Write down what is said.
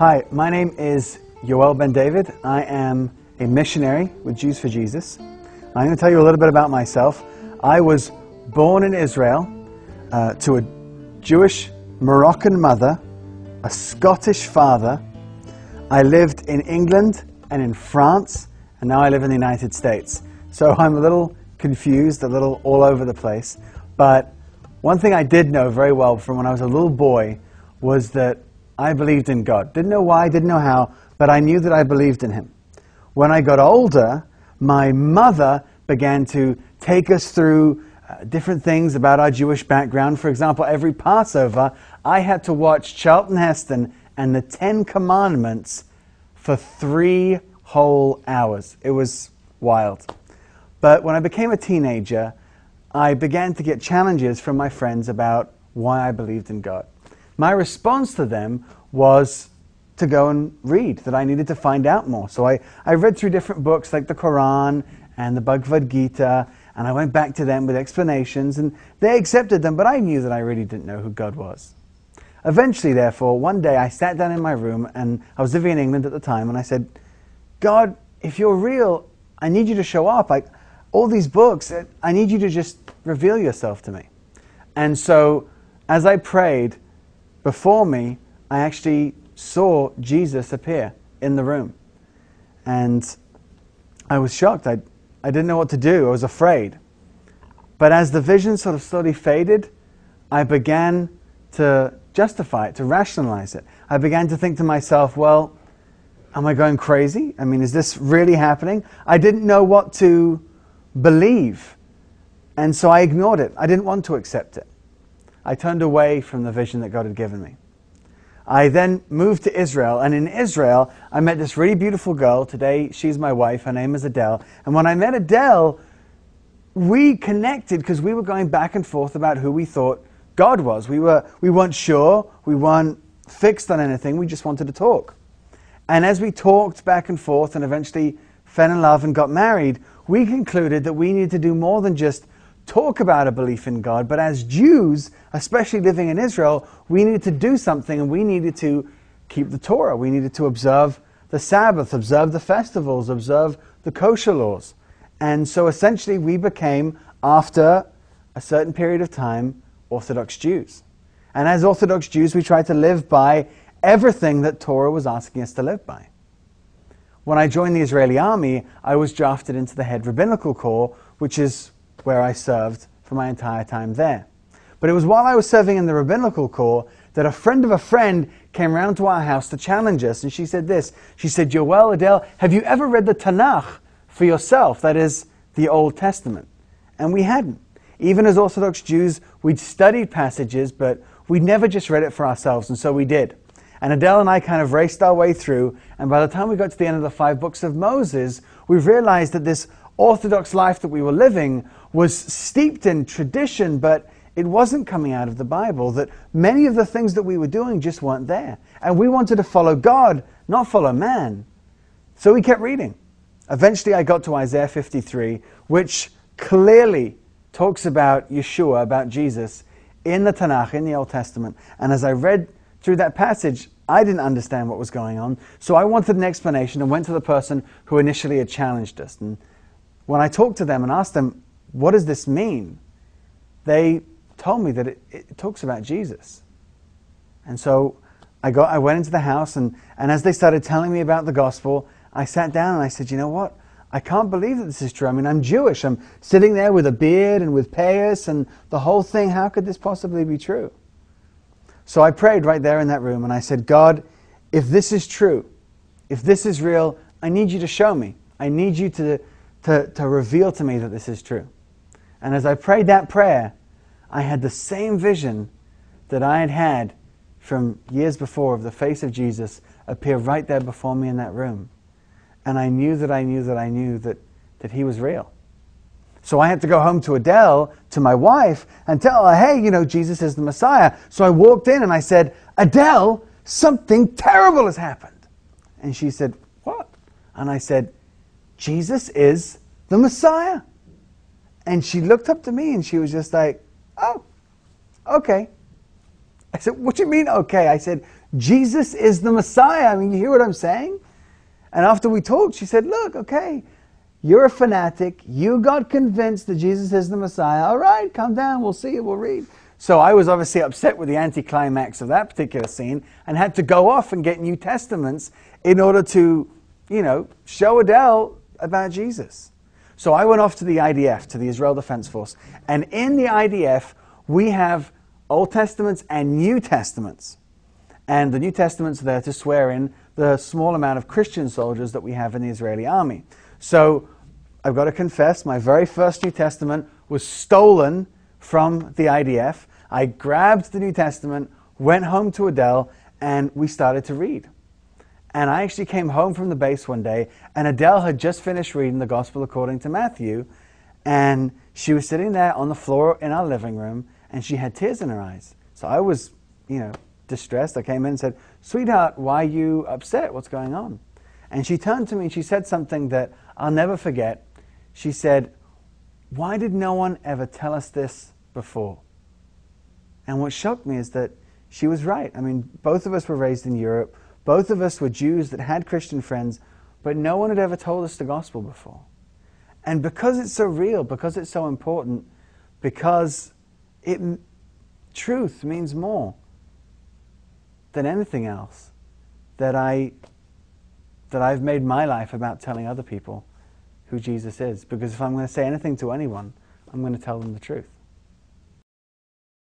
Hi, my name is Yoel Ben David. I am a missionary with Jews for Jesus. I'm going to tell you a little bit about myself. I was born in Israel to a Jewish Moroccan mother, a Scottish father. I lived in England and in France, and now I live in the United States. So I'm a little confused, a little all over the place. But one thing I did know very well from when I was a little boy was that I believed in God. Didn't know why, didn't know how, but I knew that I believed in Him. When I got older, my mother began to take us through different things about our Jewish background. For example, every Passover, I had to watch Charlton Heston and the 10 Commandments for 3 whole hours. It was wild. But when I became a teenager, I began to get challenges from my friends about why I believed in God. My response to them was to go and read, that I needed to find out more. So I read through different books like the Quran and the Bhagavad Gita, and I went back to them with explanations, and they accepted them, but I knew that I really didn't know who God was. Eventually, therefore, one day I sat down in my room, and I was living in England at the time, and I said, God, if you're real, I need you to show up. All these books, I need you to just reveal yourself to me. And so, as I prayed, before me, I actually saw Jesus appear in the room. And I was shocked. I didn't know what to do. I was afraid. But as the vision sort of slowly faded, I began to justify it, to rationalize it. I began to think to myself, well, am I going crazy? I mean, is this really happening? I didn't know what to believe. And so I ignored it. I didn't want to accept it. I turned away from the vision that God had given me. I then moved to Israel, and in Israel, I met this really beautiful girl. Today, she's my wife. Her name is Adel. And when I met Adel, we connected because we were going back and forth about who we thought God was. We weren't sure. We weren't fixed on anything. We just wanted to talk. And as we talked back and forth and eventually fell in love and got married, we concluded that we needed to do more than just talk about a belief in God, but as Jews, especially living in Israel, we needed to do something, and we needed to keep the Torah. We needed to observe the Sabbath, observe the festivals, observe the kosher laws. And so essentially we became, after a certain period of time, Orthodox Jews. And as Orthodox Jews, we tried to live by everything that Torah was asking us to live by. When I joined the Israeli army, I was drafted into the head rabbinical corps, which is where I served for my entire time there. But it was while I was serving in the rabbinical corps that a friend of a friend came round to our house to challenge us, and she said this. She said, Yoel, Adel, have you ever read the Tanakh for yourself? That is, the Old Testament. And we hadn't. Even as Orthodox Jews, we'd studied passages, but we'd never just read it for ourselves, and so we did. And Adel and I kind of raced our way through, and by the time we got to the end of the 5 books of Moses, we realized that this Orthodox life that we were living was steeped in tradition, but it wasn't coming out of the Bible, that many of the things that we were doing just weren't there. And we wanted to follow God, not follow man. So we kept reading. Eventually I got to Isaiah 53, which clearly talks about Yeshua, about Jesus, in the Tanakh, in the Old Testament. And as I read through that passage, I didn't understand what was going on. So I wanted an explanation and went to the person who initially had challenged us. And when I talked to them and asked them, what does this mean? They told me that it talks about Jesus. And so I went into the house, and as they started telling me about the gospel, I sat down and I said, you know what? I can't believe that this is true. I mean, I'm Jewish. I'm sitting there with a beard and with payas and the whole thing. How could this possibly be true? So I prayed right there in that room, and I said, God, if this is true, if this is real, I need you to show me. I need you to reveal to me that this is true. And as I prayed that prayer, I had the same vision that I had had from years before of the face of Jesus appear right there before me in that room. And I knew that He was real. So I had to go home to Adel, to my wife, and tell her, hey, Jesus is the Messiah. So I walked in and I said, Adel, something terrible has happened. And she said, what? And I said, Jesus is the Messiah. And she looked up to me and she was just like, oh, okay. I said, what do you mean, okay? I said, Jesus is the Messiah. I mean, you hear what I'm saying? And after we talked, she said, look, okay, you're a fanatic. You got convinced that Jesus is the Messiah. All right, come down. We'll see it. We'll read. So I was obviously upset with the anticlimax of that particular scene and had to go off and get New Testaments in order to, show Adel about Jesus. So I went off to the IDF, to the Israel Defense Force. And in the IDF, we have Old Testaments and New Testaments. And the New Testaments are there to swear in the small amount of Christian soldiers that we have in the Israeli army. So I've got to confess, my very first New Testament was stolen from the IDF. I grabbed the New Testament, went home to Adel, and we started to read. And I actually came home from the base one day, and Adel had just finished reading the Gospel according to Matthew, and she was sitting there on the floor in our living room, and she had tears in her eyes. So I was, distressed. I came in and said, sweetheart, why are you upset? What's going on? And she turned to me and she said something that I'll never forget. She said, why did no one ever tell us this before? And what shocked me is that she was right. I mean, both of us were raised in Europe. Both of us were Jews that had Christian friends, but no one had ever told us the gospel before. And because it's so real, because it's so important, because truth means more than anything else, that I've made my life about telling other people who Jesus is. Because if I'm going to say anything to anyone, I'm going to tell them the truth.